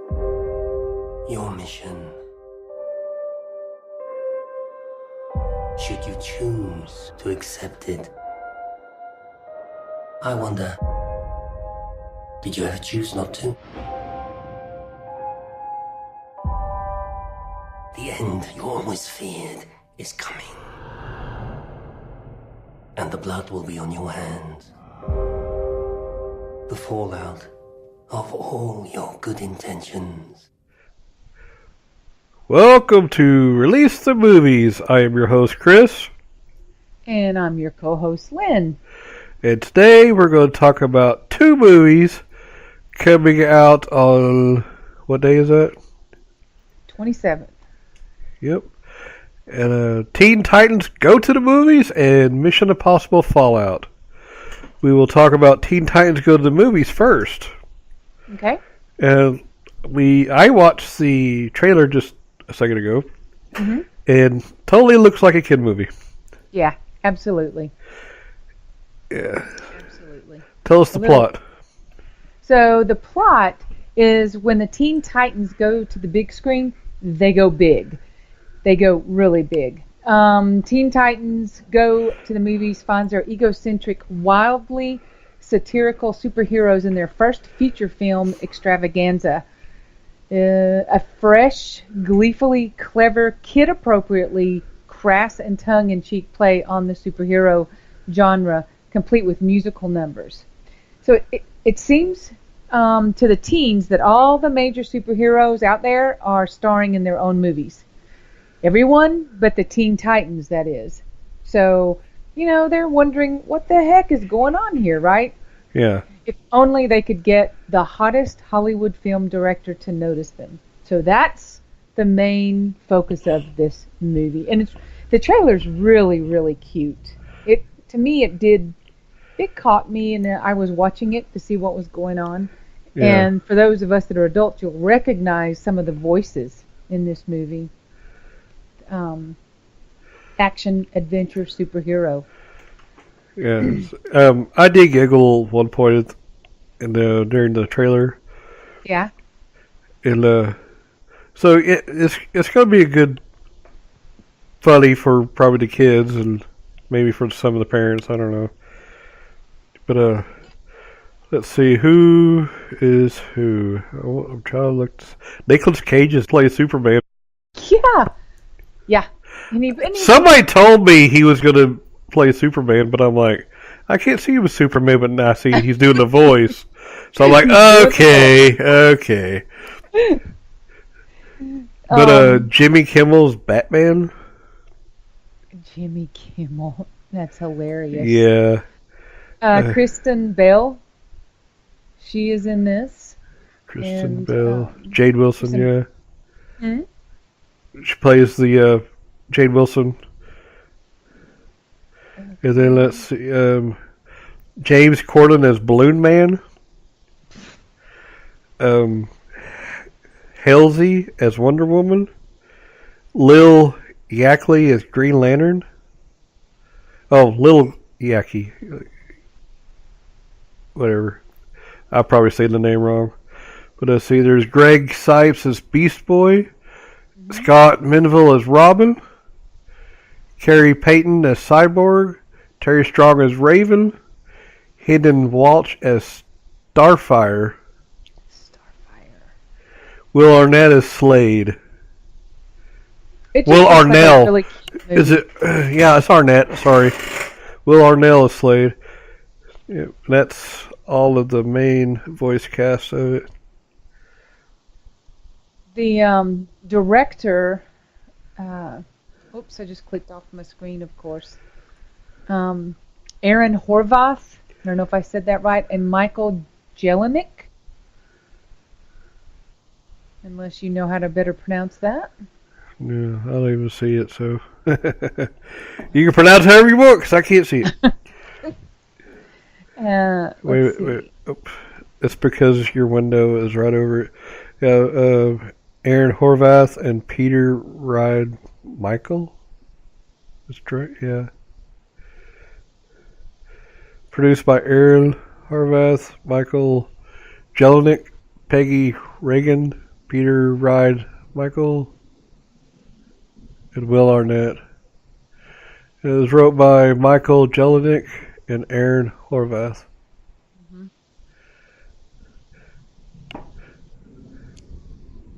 Your mission, should you choose to accept it. I wonder, did you ever choose not to? The end you always feared is coming. And the blood will be on your hands. The fallout of all your good intentions. Welcome to Release the Movies. I am your host, Chris. And I'm your co-host, Lynn. And today we're going to talk about two movies coming out on, what day is that? 27th. Yep. And Teen Titans Go to the Movies and Mission Impossible Fallout. We will talk about Teen Titans Go to the Movies first. Okay. And I watched the trailer just a second ago. Mm-hmm. And totally looks like a kid movie. Yeah, absolutely. Yeah. Absolutely. Tell us the plot. So the plot is when the Teen Titans go to the big screen, they go big. They go really big. Teen Titans Go to the Movies finds their egocentric, wildly satirical superheroes in their first feature film extravaganza. A fresh, gleefully clever, kid-appropriately crass and tongue-in-cheek play on the superhero genre, complete with musical numbers. So it seems to the teens that all the major superheroes out there are starring in their own movies. Everyone but the Teen Titans, that is. So, they're wondering what the heck is going on here, right? Yeah. If only they could get the hottest Hollywood film director to notice them. So that's the main focus of this movie. And the trailer's really, really cute. To me, it caught me, and I was watching it to see what was going on. Yeah. And for those of us that are adults, you'll recognize some of the voices in this movie. Action, adventure, superhero. Yes. I did giggle one point during the trailer. Yeah. And so it's going to be a good funny for probably the kids and maybe for some of the parents. I don't know. But let's see, who is who? I'm trying to look. Nicolas Cage is playing Superman. Yeah. Yeah. Somebody told me he was going to play Superman, but I'm like, I can't see him as Superman, but now I see he's doing the voice. So I'm like, okay. But Jimmy Kimmel's Batman? Jimmy Kimmel. That's hilarious. Yeah. Kristen Bell. She is in this. Kristen Bell. Jade Wilson, yeah. Hmm? She plays the Jade Wilson. And then let's see, James Corden as Balloon Man. Halsey as Wonder Woman. Lil Yachty as Green Lantern. Oh, Lil Yachty. Whatever. I'll probably say the name wrong. But let's see, there's Greg Sipes as Beast Boy. Mm-hmm. Scott Menville as Robin. Carrie Payton as Cyborg. Terry Strong as Raven. Hayden Walsh as Starfire. Will Arnett as Slade. Will Arnell. Really is it? Yeah, it's Arnett. Sorry. Will Arnell as Slade. Yeah, that's all of the main voice cast of it. The director. Oops, I just clicked off my screen, of course. Aaron Horvath. I don't know if I said that right. And Michael Jelenic. Unless you know how to better pronounce that. Yeah, I don't even see it, so. You can pronounce it however you want, because I can't see it. Wait. Oh, it's because your window is right over it. Aaron Horvath and Peter Ride Michael? That's right, yeah. Produced by Aaron Horvath, Michael Jelenic, Peggy Reagan, Peter Ride Michael, and Will Arnett. It was wrote by Michael Jelenic and Aaron Horvath.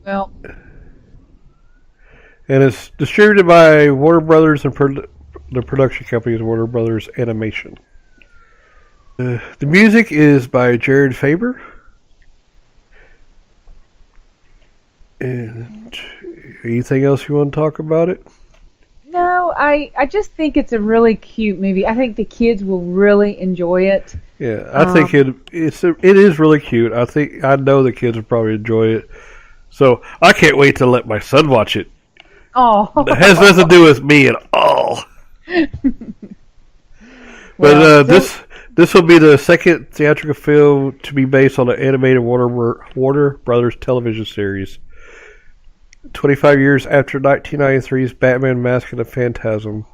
Well, And it's distributed by Warner Brothers and the production company is Warner Brothers Animation. The music is by Jared Faber. And anything else you want to talk about it? no, I just think it's a really cute movie. I think the kids will really enjoy it. Yeah, I think it is really cute. I know the kids will probably enjoy it. So I can't wait to let my son watch it. Oh, It has nothing to do with me at all. But this will be the second theatrical film to be based on an animated Warner Brothers television series. 25 years after 1993's Batman: Mask of the Phantasm.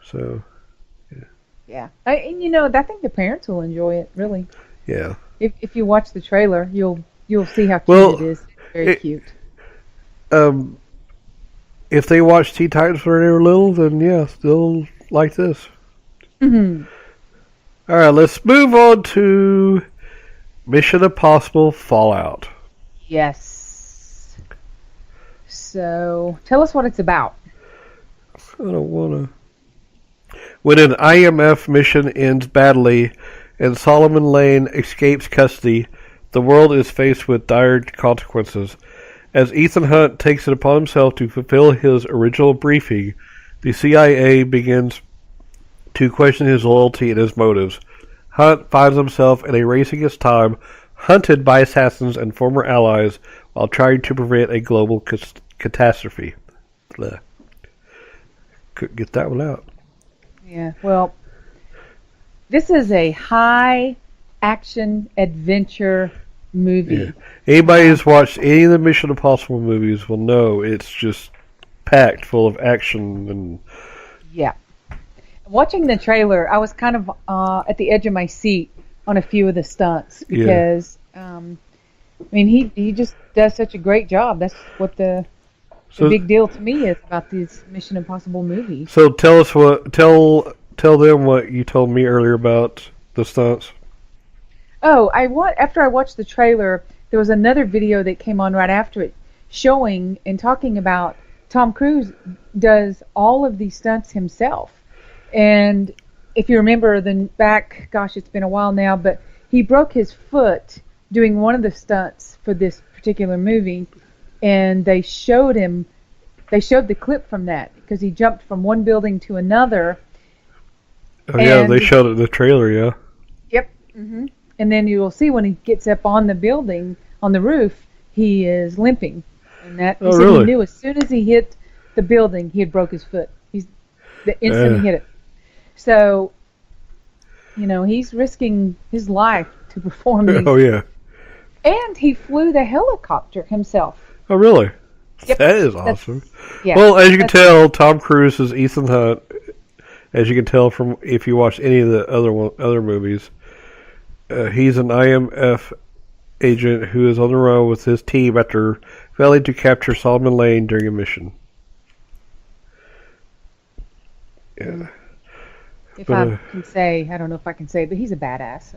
So, yeah. And I think the parents will enjoy it. Really, yeah. if you watch the trailer, you'll see how cute it is. It's very cute. If they watched Teen Titans when they were little, then yeah, they'll like this. Mm-hmm. All right, let's move on to Mission Impossible Fallout. Yes. So, tell us what it's about. I don't want to. When an IMF mission ends badly and Solomon Lane escapes custody, the world is faced with dire consequences. As Ethan Hunt takes it upon himself to fulfill his original briefing, the CIA begins to question his loyalty and his motives. Hunt finds himself in a race against time, hunted by assassins and former allies while trying to prevent a global catastrophe. Blech. Couldn't get that one out. Yeah, well, this is a high action adventure movie. Yeah. Anybody who's watched any of the Mission Impossible movies will know it's just packed full of action and. Yeah. Watching the trailer, I was kind of at the edge of my seat on a few of the stunts because, he just does such a great job. That's what the big deal to me is about these Mission Impossible movies. So tell them what you told me earlier about the stunts. Oh, after I watched the trailer, there was another video that came on right after it showing and talking about Tom Cruise does all of these stunts himself. And if you remember, it's been a while now, but he broke his foot doing one of the stunts for this particular movie, and they showed the clip from that because he jumped from one building to another. Oh, yeah, they showed it in the trailer, yeah. Yep. Mm-hmm. And then you will see when he gets up on the building, on the roof, he is limping. And he said really? He knew as soon as he hit the building, he had broke his foot. The instant he hit it. So, he's risking his life to perform these. Oh, yeah. And he flew the helicopter himself. Oh, really? Yep. That is awesome. Yeah. Well, as you can tell, Tom Cruise is Ethan Hunt. As you can tell from if you watch any of the other movies, he's an IMF agent who is on the run with his team after failing to capture Solomon Lane during a mission. Yeah. I can say, I don't know if I can say, but he's a badass.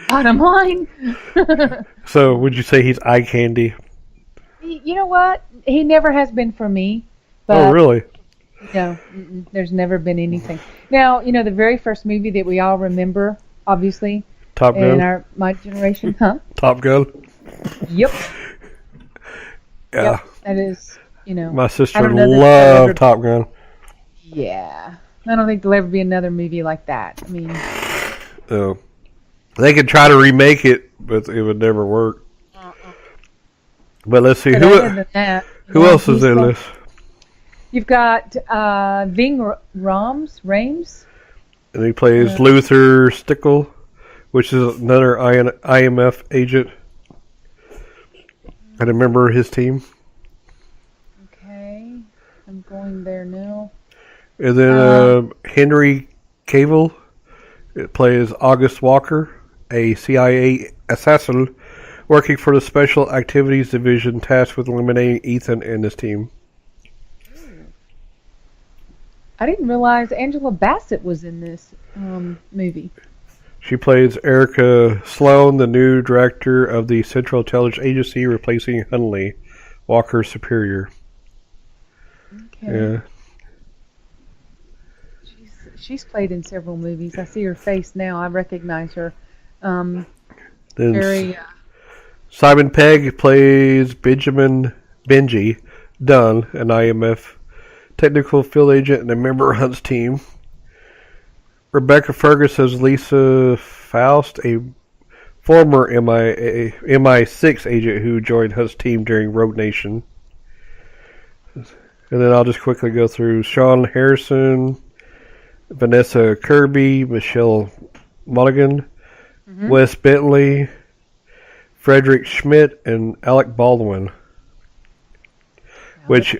Bottom line. So, would you say he's eye candy? You know what? He never has been for me. But Oh, really? No, there's never been anything. Now, the very first movie that we all remember, obviously, Top Gun? in my generation, huh? Top Gun? Yep. Yeah. Yep, that is, My sister I don't know that loved Top Gun. Yeah. I don't think there'll ever be another movie like that. I mean... Oh. They could try to remake it, but it would never work. But let's see. Who else is in this? You've got Ving Rhames. And he plays Luther Stickle, which is another IMF agent. And a member of his team. Okay. I'm going there now. And then Henry Cavill plays August Walker, a CIA assassin working for the Special Activities Division tasked with eliminating Ethan and his team. I didn't realize Angela Bassett was in this movie. She plays Erica Sloan, the new director of the Central Intelligence Agency, replacing Hunley, Walker's superior. Okay. Yeah. She's played in several movies. I see her face now. I recognize her. Then Simon Pegg plays Benji Dunn, an IMF technical field agent and a member of Hunt's team. Rebecca Fergus as Lisa Faust, a former MI6 agent who joined Hunt's team during Rogue Nation. And then I'll just quickly go through Sean Harrison, Vanessa Kirby, Michelle Monaghan, Wes Bentley, Frederick Schmidt, and Alec Baldwin, which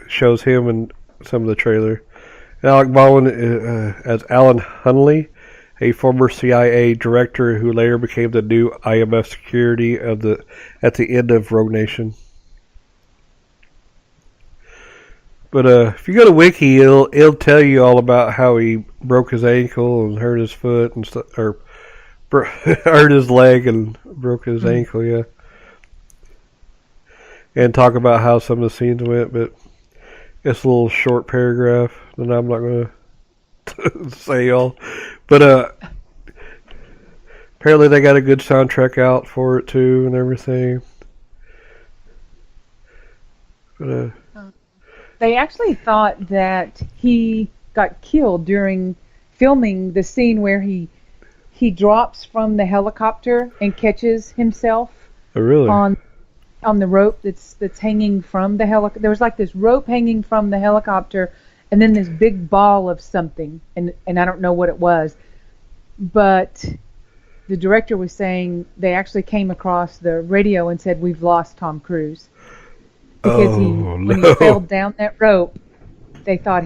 shows him in some of the trailer. And Alec Baldwin as Alan Hunley, a former CIA director who later became the new IMF security at the end of Rogue Nation. But if you go to Wiki, it'll tell you all about how he broke his ankle and hurt his foot and stuff, or hurt his leg and broke his ankle, yeah. And talk about how some of the scenes went, but it's a little short paragraph that I'm not going to say all. But apparently they got a good soundtrack out for it too and everything. But they actually thought that he got killed during filming the scene where he drops from the helicopter and catches himself on the rope that's hanging from the helicopter. There was like this rope hanging from the helicopter, and then this big ball of something, and I don't know what it was. But the director was saying they actually came across the radio and said, "We've lost Tom Cruise." Because when he fell down that rope, they thought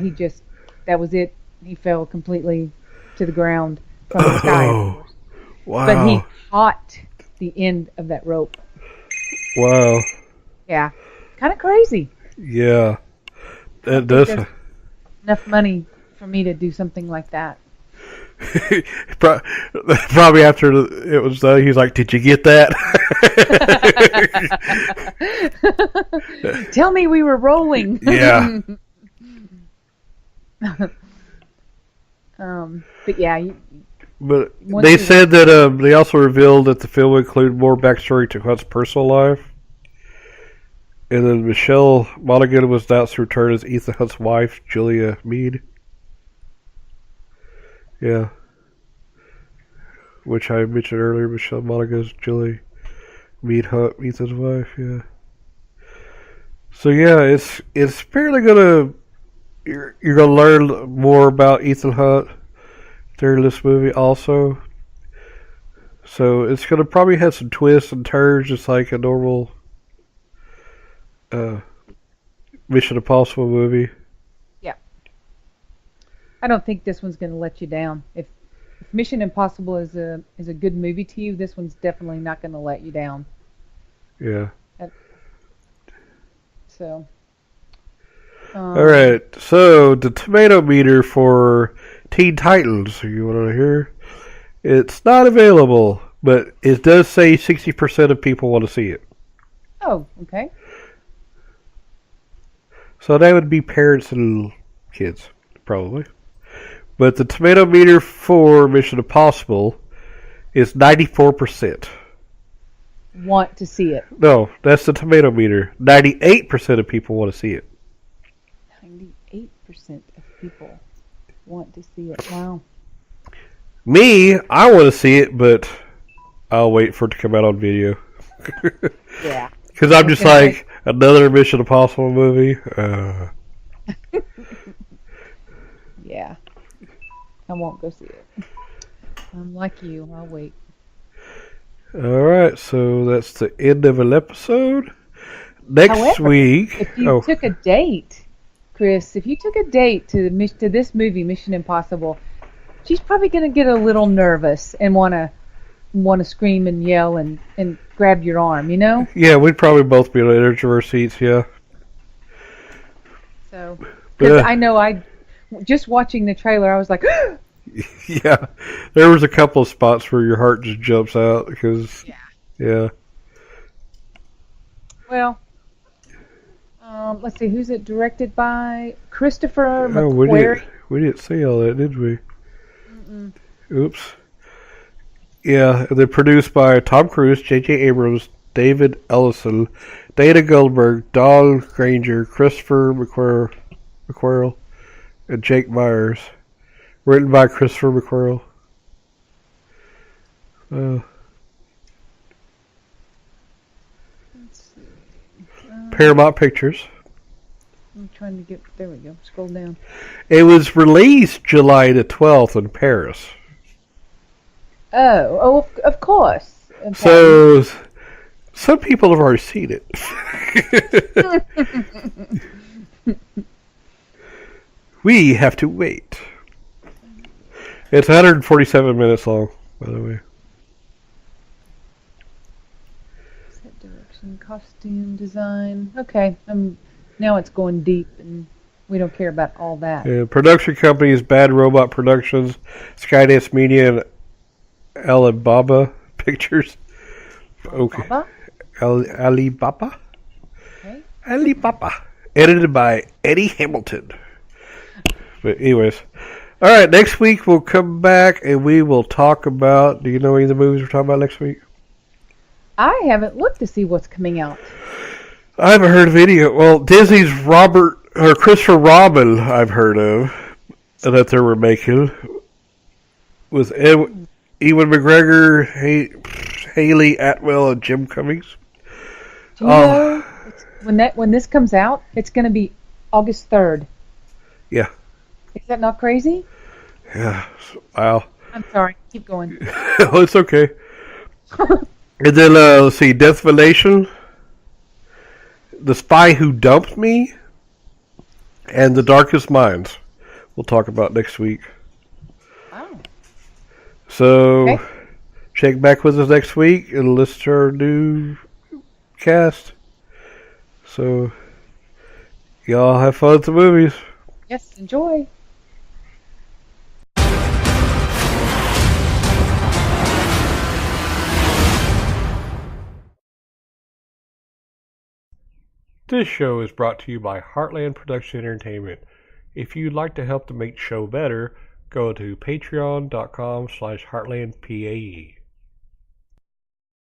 that was it. He fell completely to the ground from the sky, of course. Wow. But he caught the end of that rope. Wow. Yeah. Kind of crazy. Yeah. That does. Enough money for me to do something like that. Probably after it was done, he's like, "Did you get that?" Tell me we were rolling. Yeah. But yeah. But they said that they also revealed that the film would include more backstory to Hunt's personal life. And then Michelle Monaghan was announced to return as Ethan Hunt's wife, Julia Mead. Yeah. Which I mentioned earlier, Michelle Monaghan's Julie Mead Hunt, Ethan's wife, yeah. So yeah, it's apparently you're gonna learn more about Ethan Hunt during this movie also. So it's gonna probably have some twists and turns just like a normal Mission Impossible movie. Yeah. I don't think this one's gonna let you down. If Mission Impossible is a good movie to you, this one's definitely not gonna let you down. Yeah. So. Alright, so the tomato meter for Teen Titans, you want to hear? It's not available, but it does say 60% of people want to see it. Oh, okay. So that would be parents and kids, probably. But the tomato meter for Mission Impossible is 94%. Want to see it. No, that's the tomato meter. 98% of people want to see it. 98% of people want to see it. Wow. Me, I want to see it, but I'll wait for it to come out on video. Yeah. Because I'm just like, another Mission Impossible movie? Yeah. I won't go see it. I'm like you. I'll wait. Alright, so that's the end of an episode. Next week... If you took a date, Chris, if you took a date to this movie, Mission Impossible, she's probably going to get a little nervous and want to want to scream and yell and grab your arm, you know? Yeah, we'd probably both be on the edge of our seats, yeah. So, because Yeah. I know just watching the trailer, I was like, Yeah, there was a couple of spots where your heart just jumps out because, yeah. well, let's see, who's it directed by? Christopher Oh, McQuarrie. we didn't see all that, did we? Mm-mm. Oops. Yeah, they're produced by Tom Cruise, J.J. Abrams, David Ellison, Dana Goldberg, Don Granger, Christopher McQuarrie, and Jake Myers. Written by Christopher McQuarrie. Let's see. Paramount Pictures. I'm trying to get, there we go, scroll down. It was released July the 12th in Paris. Oh, of course. Okay. So, some people have already seen it. We have to wait. It's 147 minutes long, by the way. Set direction, costume design. Okay, now it's going deep, and we don't care about all that. Production companies: Bad Robot Productions, Skydance Media, and Alibaba Pictures. Okay. Alibaba? Okay. Alibaba. Edited by Eddie Hamilton. But anyways. Alright, next week we'll come back and we will talk about... Do you know any of the movies we're talking about next week? I haven't looked to see what's coming out. I haven't heard of any. Well, Disney's Christopher Robin I've heard of. That they were making. With Ewan McGregor, Haley Atwell, and Jim Cummings. Do you know when this comes out, it's going to be August 3rd. Yeah. Is that not crazy? Yeah. Wow. I'm sorry. Keep going. Oh, it's okay. And then, let's see, Death of a Nation, The Spy Who Dumped Me, and The Darkest Minds. We'll talk about next week. Oh. So, Okay. check back with us next week and listen to our new cast. So, y'all have fun at the movies. Yes, enjoy. This show is brought to you by Heartland Production Entertainment. If you'd like to help to make the show better, go to patreon.com/heartlandpae.